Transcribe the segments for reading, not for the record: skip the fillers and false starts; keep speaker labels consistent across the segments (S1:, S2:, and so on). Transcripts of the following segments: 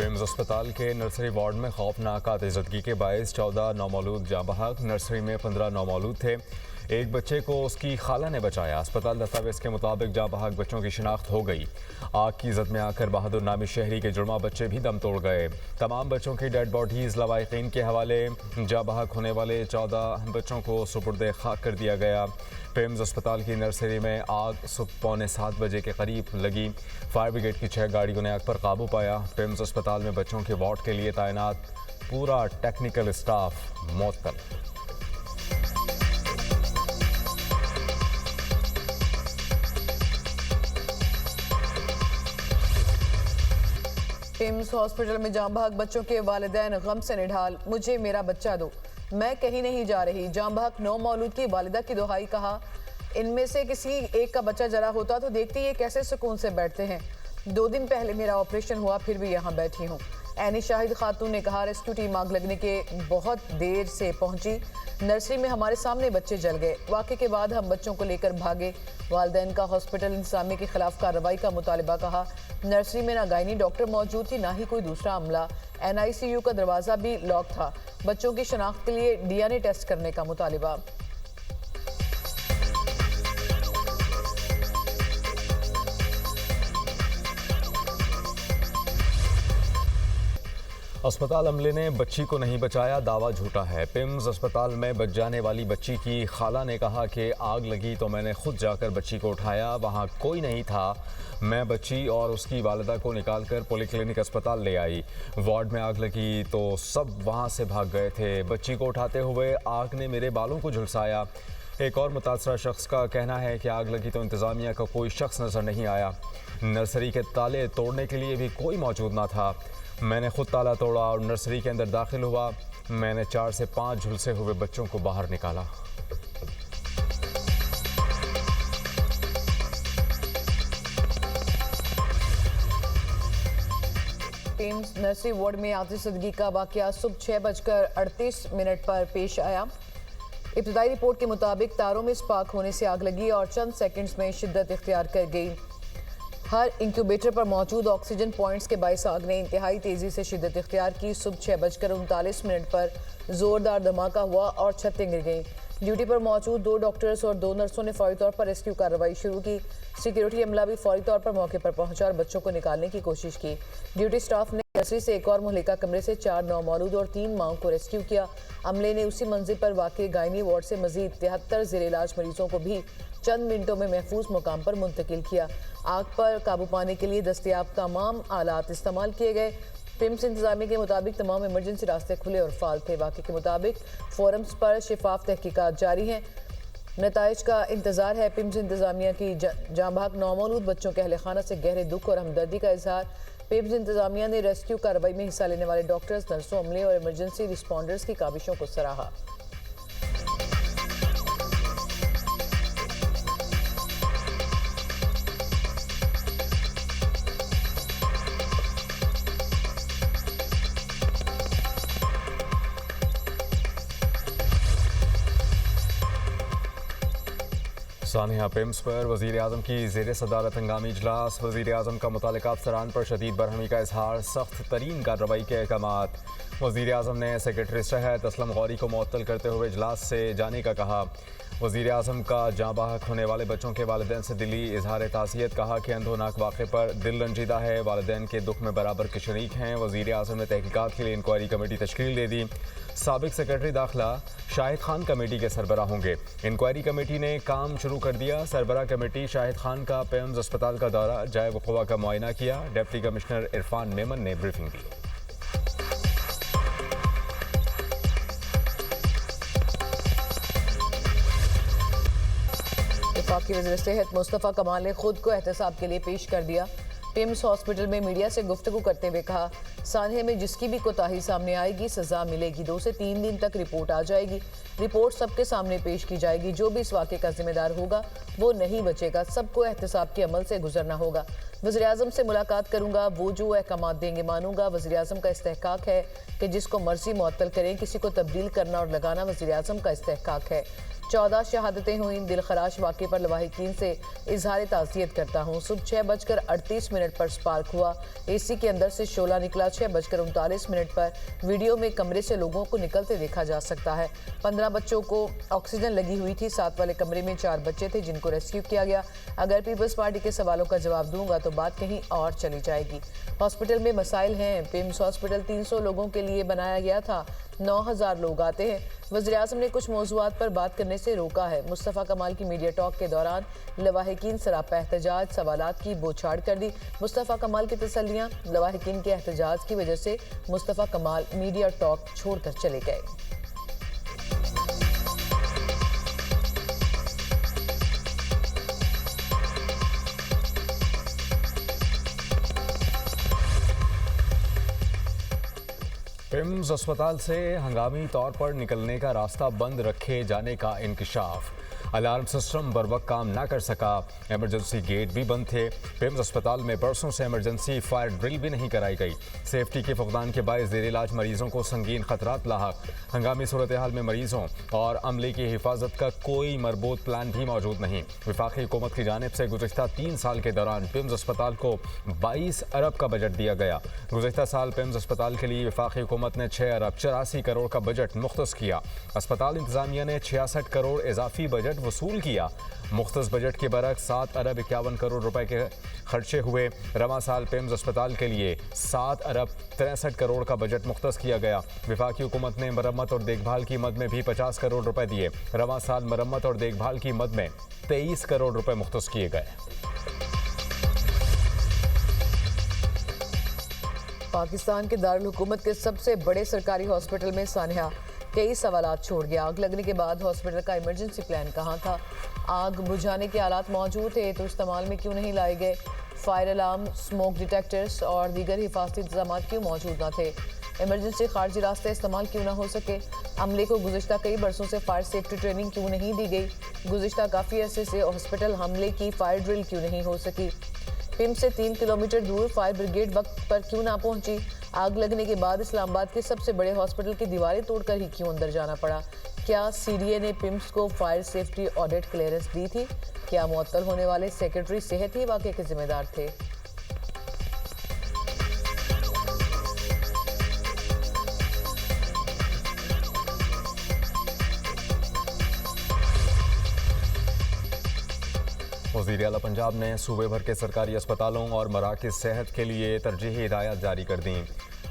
S1: PIMS अस्पताल के nursery ward में खौफनाक आतिशदगी के बायस 14 नौमौलूद जाँ बहक। नर्सरी में 15 नौमौलूद थे। एक बच्चे को उसकी खाला ने बचाया। अस्पताल दस्तावेज के मुताबिक जाँ बहक बच्चों की शिनाख्त हो गई। आग की जद में आकर बहादुर नामी शहरी के जुड़वा बच्चे भी दम तोड़ गए। तमाम बच्चों की डेड बॉडीज लवाहिकीन के हवाले। जाँ बहक होने वाले 14 बच्चों को सुपुर्द खाक कर दिया गया। पिम्स अस्पताल की नर्सरी में आग सुबह 6:45 बजे के करीब लगी। फायर ब्रिगेड की 6 गाड़ियों ने आग पर काबू पाया। पिम्स अस्पताल में बच्चों के वार्ड के लिए तैनात पूरा टेक्निकल स्टाफ मुअत्तल।
S2: पिम्स हॉस्पिटल में जाँ बहक बच्चों के वालिदैन गम से निढाल। मुझे मेरा बच्चा दो, मैं कहीं नहीं जा रही। जाँ बहक नौमौलूद की वालिदा की दुहाई। कहा, इनमें से किसी एक का बच्चा जरा होता तो देखती ये कैसे सुकून से बैठते हैं। 2 दिन पहले मेरा ऑपरेशन हुआ, फिर भी यहाँ बैठी हूँ। ऐनी शाहिद खातून ने कहा, रेस्क्यू टीम आग लगने के बहुत देर से पहुंची। नर्सरी में हमारे सामने बच्चे जल गए। वाक़े के बाद हम बच्चों को लेकर भागे। वालिदैन का हॉस्पिटल इंतजामिया के खिलाफ कार्रवाई का मुतालबा। कहा, नर्सरी में ना गायनी डॉक्टर मौजूद थी, ना ही कोई दूसरा अमला। NICU का दरवाज़ा भी लॉक था। बच्चों की शनाख्त के लिए DNA टेस्ट करने का मुतालबा।
S1: अस्पताल अमले ने बच्ची को नहीं बचाया, दावा झूठा है। पिम्स अस्पताल में बच जाने वाली बच्ची की खाला ने कहा कि आग लगी तो मैंने खुद जाकर बच्ची को उठाया, वहां कोई नहीं था। मैं बच्ची और उसकी वालिदा को निकालकर पॉलीक्लिनिक अस्पताल ले आई। वार्ड में आग लगी तो सब वहां से भाग गए थे। बच्ची को उठाते हुए आग ने मेरे बालों को झुलसाया। एक और मुतासरा शख्स का कहना है कि आग लगी तो इंतज़ामिया का कोई शख्स नज़र नहीं आया। नर्सरी के ताले तोड़ने के लिए भी कोई मौजूद ना था। मैंने खुद ताला तोड़ा और नर्सरी के अंदर दाखिल हुआ। मैंने 4 से 5 झुलसे हुए बच्चों को बाहर निकाला।
S2: पिम्स नर्सरी वार्ड में आतिशदगी का वाकया सुबह 6:38 पर पेश आया। इब्तदाई रिपोर्ट के मुताबिक तारों में स्पार्क होने से आग लगी और चंद सेकंड्स में शिद्दत इख्तियार कर गई। हर इंक्यूबेटर पर मौजूद ऑक्सीजन पॉइंट्स के बायस आग ने इंतहाई तेज़ी से शिद्दत इख्तियार की। सुबह 6:39 पर ज़ोरदार धमाका हुआ और छतें गिर गईं। ड्यूटी पर मौजूद 2 डॉक्टर्स और 2 नर्सों ने फौरी तौर पर रेस्क्यू कार्रवाई शुरू की। सिक्योरिटी अमला भी फौरी तौर पर मौके पर पहुंचा और बच्चों को निकालने की कोशिश की। ड्यूटी स्टाफ ने नर्सरी से एक और मुहलिका कमरे से 4 नौमौलूद और 3 माओं को रेस्क्यू किया। अमले ने उसी मंजिल पर वाक़ई गायनी वार्ड से मजीद 73 ज़ेर इलाज मरीजों को भी चंद मिनटों में महफूज मुकाम पर मुंतकिल किया। आग पर काबू पाने के लिए दस्तयाब तमाम आलात इस्तेमाल किए गए। पिम्स इंतजामिया के मुताबिक तमाम इमरजेंसी रास्ते खुले और फाल थे। वाक़े के मुताबिक फोरम्स पर शिफाफ तहकीकात जारी हैं। नताइज का इंतजार है। पिम्स इंतजामिया की जाँ बहक नौमौलूद बच्चों के अहले खाना से गहरे दुख और हमदर्दी का इजहार। पिम्स इंतजामिया ने रेस्क्यू कार्रवाई में हिस्सा लेने वाले डॉक्टर्स, नर्सों, अमले और इमरजेंसी रिस्पॉन्डर्स की काविशों को सराहा।
S1: सानिया, पिम्स पर वज़ीर आज़म की ज़ेर सदारत हंगामी इजलास। वज़ीर आज़म का मुतालिका अफसरान पर शदीद बरहमी का इजहार, सख्त तरीन कार्रवाई के अहकामात। वज़ीर आज़म ने सेक्रेटरी सेहत असलम गौरी को मुअत्तल करते हुए इजलास से जाने का कहा। वज़ीर आज़म का जाँ बहक होने वाले बच्चों के वालिदैन से दिली इजहार ताज़ियत। कहा कि अंधोनाक वाक़े पर दिल रंजीदा है, वालिदैन के दुख में बराबर के शरीक हैं। वज़ीर आज़म ने तहकीकात के लिए इंक्वायरी कमेटी तश्कील दे दी। साबिक सेक्रेटरी दाखिला शाहिद खान कमेटी के सरबराह होंगे। इंक्वायरी कमेटी ने काम शुरू कर दिया। सरबराह कमेटी शाहिद खान का पिम्स अस्पताल का दौरा, जाए वक़ुआ का मुआयना किया। डिप्टी कमिश्नर इरफान मेमन ने ब्रीफिंग दी।
S2: वफाकी वज़ीर सेहत मुस्तफ़ा कमाल ने खुद को एहतसाब के लिए पेश कर दिया। पिम्स हॉस्पिटल में मीडिया से गुफ्तगू करते हुए कहा, सानिया में जिसकी भी कोताही सामने आएगी सज़ा मिलेगी। 2 से 3 दिन तक रिपोर्ट आ जाएगी। रिपोर्ट सबके सामने पेश की जाएगी। जो भी इस वाक़े का जिम्मेदार होगा वो नहीं बचेगा। सबको एहतसाब के अमल से गुजरना होगा। वज़ीर आज़म से मुलाकात करूँगा, वो जो अहकामात देंगे मानूंगा। वज़ीर आज़म का इस्तेहकाक है कि जिसको मर्जी मुअत्तल करें, किसी को तब्दील करना और लगाना वज़ीर आज़म का इस्तेहकाक है। 14 शहादतें हुई। दिलखराश वाक़े पर लवाहिकीन से इजहार ताज़ियत करता हूँ। सुबह 6:38 पर स्पार्क हुआ। एसी के अंदर से शोला निकला। 6:39 पर वीडियो में कमरे से लोगों को निकलते देखा जा सकता है। 15 बच्चों को ऑक्सीजन लगी हुई थी। 7 वाले कमरे में 4 बच्चे थे जिनको रेस्क्यू किया गया। अगर पीपल्स पार्टी के सवालों का जवाब दूंगा तो बात कहीं और चली जाएगी। हॉस्पिटल में मसाइल हैं। पिम्स हॉस्पिटल 300 लोगों के लिए बनाया गया था। 9000 लोग आते हैं। वज़ीर-ए-आज़म ने कुछ मौज़ूआत पर बात करने से रोका है। मुस्तफ़ा कमाल की मीडिया टॉक के दौरान लवाहिकीन सरापा एहतजाज, सवालात की बौछार कर दी। मुस्तफ़ा कमाल की तसल्लियाँ, लवाहिकीन के एहतजाज की वजह से मुस्तफ़ा कमाल मीडिया टॉक छोड़कर चले गए।
S1: पिम्स अस्पताल से हंगामी तौर पर निकलने का रास्ता बंद रखे जाने का इंकशाफ। अलार्म सिस्टम बर वक्त काम ना कर सका। इमरजेंसी गेट भी बंद थे। पिम्स अस्पताल में बरसों से इमरजेंसी फायर ड्रिल भी नहीं कराई गई। सेफ्टी के फुकदान के बायस ज़ेर इलाज मरीजों को संगीन खतरात लाहक। हंगामी सूरत हाल में मरीजों और अमले की हिफाजत का कोई मरबूत प्लान भी मौजूद नहीं। वफाकी हुकूमत की जानिब से गुज़िश्ता 3 साल के दौरान पिम्स अस्पताल को 22 अरब का बजट दिया गया। गुज़िश्ता साल पिम्स अस्पताल के लिए वफाकी हुकूमत ने 6 अरब 84 करोड़ का बजट मुख्तस किया। अस्पताल इंतजामिया ने 66 करोड़ इजाफी बजट वसूल किया। मुख्तस बजट के बरक्स 7 अरब 51 करोड़ रुपए के खर्चे हुए। रवा साल पिम्स अस्पताल के लिए 7 अरब 63 करोड़ का बजट मुख्तस किया गया। वफाकी हुकूमत ने मरम्मत और देखभाल की मद में भी 50 करोड़ रुपए दिए। रवा साल मरम्मत और देखभाल की मद में 23 करोड़ रुपए मुख्तस किए गए।
S2: पाकिस्तान के दारुल हुकूमत के सबसे बड़े सरकारी हॉस्पिटल में सानिया कई सवालात छोड़ गया। आग लगने के बाद हॉस्पिटल का इमरजेंसी प्लान कहाँ था? आग बुझाने के आलात मौजूद थे तो इस्तेमाल में क्यों नहीं लाए गए? फायर अलार्म, स्मोक डिटेक्टर्स और दीगर हिफाजती इंतजाम क्यों मौजूद न थे? इमरजेंसी खारजी रास्ते इस्तेमाल क्यों ना हो सके? अमले को गुज़िश्ता कई बरसों से फायर सेफ्टी ट्रेनिंग क्यों नहीं दी गई? गुज़िश्ता काफ़ी अरसे से हॉस्पिटल हमले की फायर ड्रिल क्यों नहीं हो सकी? पिम्स से 3 किलोमीटर दूर फायर ब्रिगेड वक्त पर क्यों ना पहुंची? आग लगने के बाद इस्लामाबाद के सबसे बड़े हॉस्पिटल की दीवारें तोड़कर ही क्यों अंदर जाना पड़ा? क्या सीडीए ने पिम्स को फायर सेफ्टी ऑडिट क्लियरेंस दी थी? क्या मुअत्तल होने वाले सेक्रेटरी सेहत ही वाक़े के जिम्मेदार थे?
S1: वज़ीर आला पंजाब ने सूबे भर के सरकारी अस्पतालों और मराकज़ सेहत के लिए तरजीही हिदायत जारी कर दी।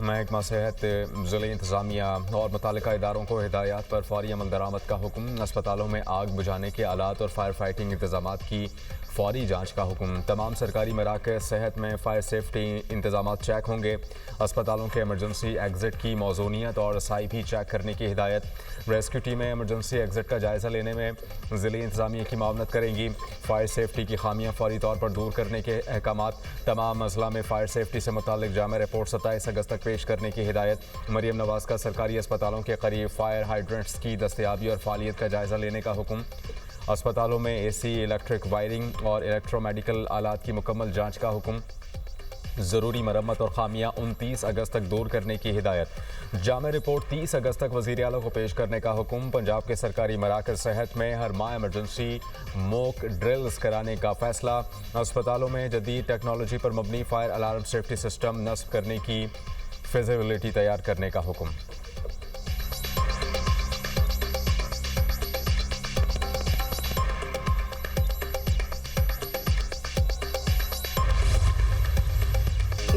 S1: महकमा सेहत, ज़िले इंतज़ामिया और मुतालिका इदारों को हिदायत पर फौरी अमल दरामद का हुक्म। अस्पतालों में आग बुझाने के आलात और फायर फाइटिंग इंतजामात की फौरी जांच का हुक्म। तमाम सरकारी मराकज़ सेहत में फायर सेफ्टी इंतजामात चेक होंगे। अस्पतालों के इमरजेंसी एग्ज़िट की मौजूनियत और रसाई भी चेक करने की हिदायत। रेस्क्यू टीमें इमरजेंसी एग्ज़िट का जायज़ा लेने में ज़िले इंतज़ामिया की मावनत करेंगी। फायर सेफ्टी की खामियाँ फौरी तौर पर दूर करने के अहकामात। तमाम अजला में फायर सेफ्टी से मुतालिक जामा रिपोर्ट 27 अगस्त तक पेश करने की हिदायत। मरियम नवाज का सरकारी अस्पतालों के करीब फायर हाइड्रेंट्स की दस्तयाबी और फालियत का जायज़ा लेने का हुक्म। अस्पतालों में एसी, इलेक्ट्रिक वायरिंग और इलेक्ट्रोमेडिकल आलात की मुकम्मल जांच का हुक्म। ज़रूरी मरम्मत और खामियाँ 29 अगस्त तक दूर करने की हिदायत। जामा रिपोर्ट 30 अगस्त तक वज़ीर आला को पेश करने का हुक्म। पंजाब के सरकारी मराकज़ सेहत में हर माह इमरजेंसी मॉक ड्रिल्स कराने का फैसला। अस्पतालों में जदीद टेक्नोलॉजी पर मबनी फायर अलार्म सेफ्टी सिस्टम नस्ब करने की फिजिबिलिटी तैयार करने का हुक्म।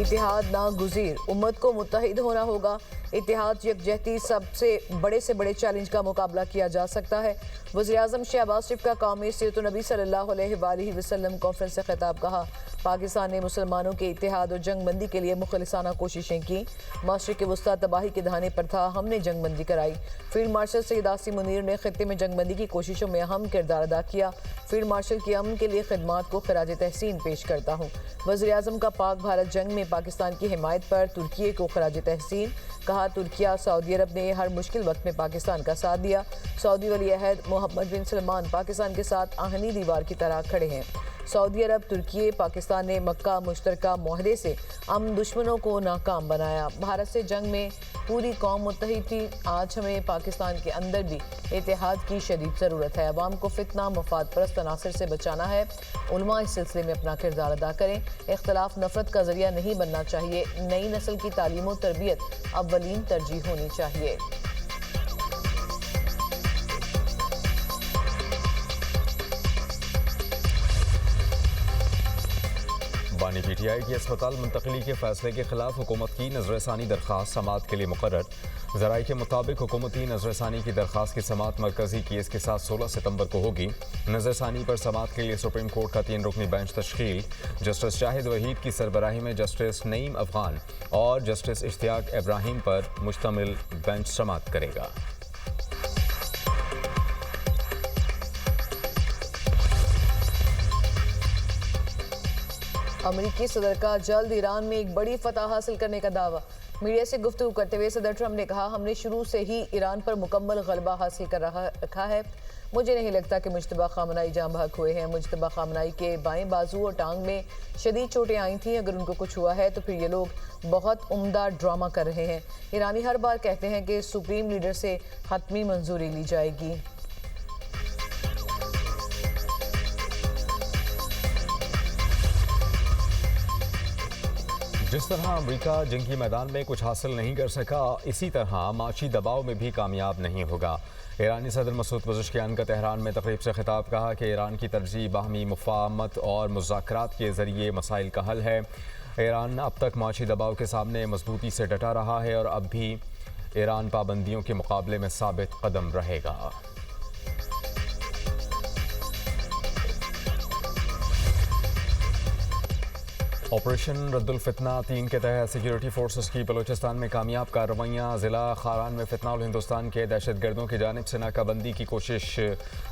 S2: इतिहाद नागुज़ीर, उम्मत को मुत्तहिद होना होगा। इतिहाद यकजहती सबसे बड़े चैलेंज का मुकाबला किया जा सकता है। वज़ीर-ए-आज़म शहबाज शरीफ का कौमी सीरत नबी सल्लल्लाहु अलैहि वसल्लम कॉन्फ्रेंस से खिताब। कहा, पाकिस्तान ने मुसलमानों के इतिहाद और जंगबंदी के लिए मुखलिसाना कोशिशें की। मशरिक़ वस्ता तबाही के दहाने पर था, हमने जंगबंदी कराई। फील्ड मार्शल सैयद आसिम मुनीर ने खित्ते में जंगबंदी की कोशिशों में अहम किरदार अदा किया। फील्ड मार्शल की अमन के लिए खिदमात को खराज तहसीन पेश करता हूँ। वज़ीर-ए-आज़म का पाक भारत जंग में पाकिस्तान की हिमायत पर तुर्की को खराज तहसीन। कहा, तुर्किया सऊदी अरब ने हर मुश्किल वक्त में पाकिस्तान का साथ दिया। सऊदी वली अहद मोहम्मद बिन सलमान पाकिस्तान के साथ आहनी दीवार की तरह खड़े हैं। सऊदी अरब, तुर्की, पाकिस्तान ने मक्का मुश्तरका मुआहदे से दुश्मनों को नाकाम बनाया। भारत से जंग में पूरी कौम मुत्तहिद थी। आज हमें पाकिस्तान के अंदर भी इत्तेहाद की शदीद ज़रूरत है। अवाम को फितना मफाद परस्त अनासर से बचाना है। उलमा इस सिलसिले में अपना किरदार अदा करें। इख्तलाफ नफरत का जरिया नहीं बनना चाहिए। नई नस्ल की तालीम और तरबियत अव्वलीन तरजीह होनी चाहिए।
S1: बानी PTI की अस्पताल मुंतकली के फैसले के खिलाफ हुकूमत की नजरसानी दरख्वास्त समात के लिए मुकर्रर। ज़राए के मुताबिक हुकूमती नजरसानी की दरख्वास्त की समात मरकजी केस के साथ 16 सितंबर को होगी। नजरसानी पर समात के लिए सुप्रीम कोर्ट का 3 रुकनी बेंच तश्कील जस्टिस शाहिद वहीद की सरबराही में जस्टिस नईम अफगान और जस्टिस इश्तियाक इब्राहिम पर मुश्तमिल बेंच समात करेगा।
S2: अमेरिकी सदर का जल्द ईरान में एक बड़ी फतह हासिल करने का दावा। मीडिया से गुफ्तगू करते हुए सदर ट्रंप ने कहा, हमने शुरू से ही ईरान पर मुकम्मल गलबा हासिल कर रखा है। मुझे नहीं लगता कि मुज्तबा खामनाई जाँ बहक हुए हैं। मुज्तबा खामनाई के बाएं बाजू और टांग में शदीद चोटें आई थीं। अगर उनको कुछ हुआ है तो फिर ये लोग बहुत उम्दा ड्रामा कर रहे हैं। ईरानी हर बार कहते हैं कि सुप्रीम लीडर से हतमी मंजूरी ली जाएगी।
S1: जिस तरह अमेरिका जंगी मैदान में कुछ हासिल नहीं कर सका, इसी तरह माशी दबाव में भी कामयाब नहीं होगा। ईरानी सदर मसूद पज़ेश्कियान का तेहरान में तकरीब से खिताब। कहा कि ईरान की तरजीह बाहमी मुफाहमत और मुज़ाकरात के ज़रिए मसाइल का हल है। ईरान अब तक माशी दबाव के सामने मजबूती से डटा रहा है और अब भी ईरान पाबंदियों के मुकाबले में साबित कदम रहेगा। ऑपरेशन रद्दुल फितना 3 के तहत सिक्योरिटी फोर्सेस की बलूचिस्तान में कामयाब कार्रवाइयाँ। ज़िला खारान में फितनाउल हिंदुस्तान के दहशतगर्दों की जानिब से नाकाबंदी की कोशिश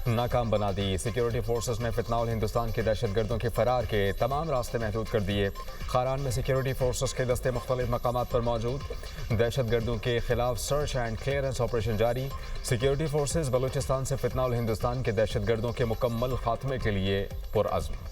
S1: नाकाम बना दी। सिक्योरिटी फोर्सेस ने फितनाउल हिंदुस्तान के दहशतगर्दों के फरार के तमाम रास्ते महदूद कर दिए। खारान में सिक्योरिटी फोर्सेस के दस्ते मुख्तलिफ मकामात पर मौजूद। दहशतगर्दों के खिलाफ सर्च एंड क्लियरेंस ऑपरेशन जारी। सिक्योरिटी फोर्सेस बलूचिस्तान से फितनाउल हिंदुस्तान के दहशतगर्दों के मुकम्मल खात्मे के लिए पुरअज़्म।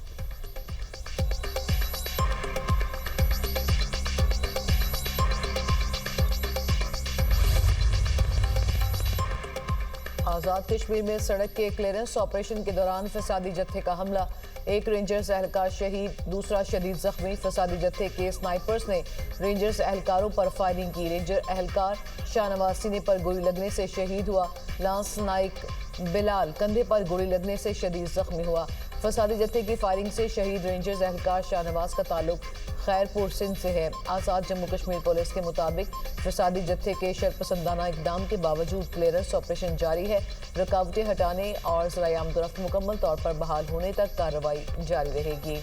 S2: आज़ाद कश्मीर में सड़क के क्लियरेंस ऑपरेशन के दौरान फसादी जत्थे का हमला। एक रेंजर्स एहलकार शहीद, दूसरा शदीद जख्मी। फसादी जत्थे के स्नाइपर्स ने रेंजर्स एहलकारों पर फायरिंग की। रेंजर एहलकार शाहनवाज सीने पर गोली लगने से शहीद हुआ। लांस नाइक बिलाल कंधे पर गोली लगने से शदीद जख्मी हुआ। फसादी जत्थे की फायरिंग से शहीद रेंजर्स एहलकार शाहनवाज का ताल्लुक खैरपुर सिंध से है। आज़ाद जम्मू कश्मीर पुलिस के मुताबिक फसादी जत्थे के शरपसंदाना इकदाम के बावजूद क्लियरेंस ऑपरेशन जारी है। रुकावटें हटाने और ज़राए आमदोरफ्त मुकम्मल तौर पर बहाल होने तक कार्रवाई जारी रहेगी।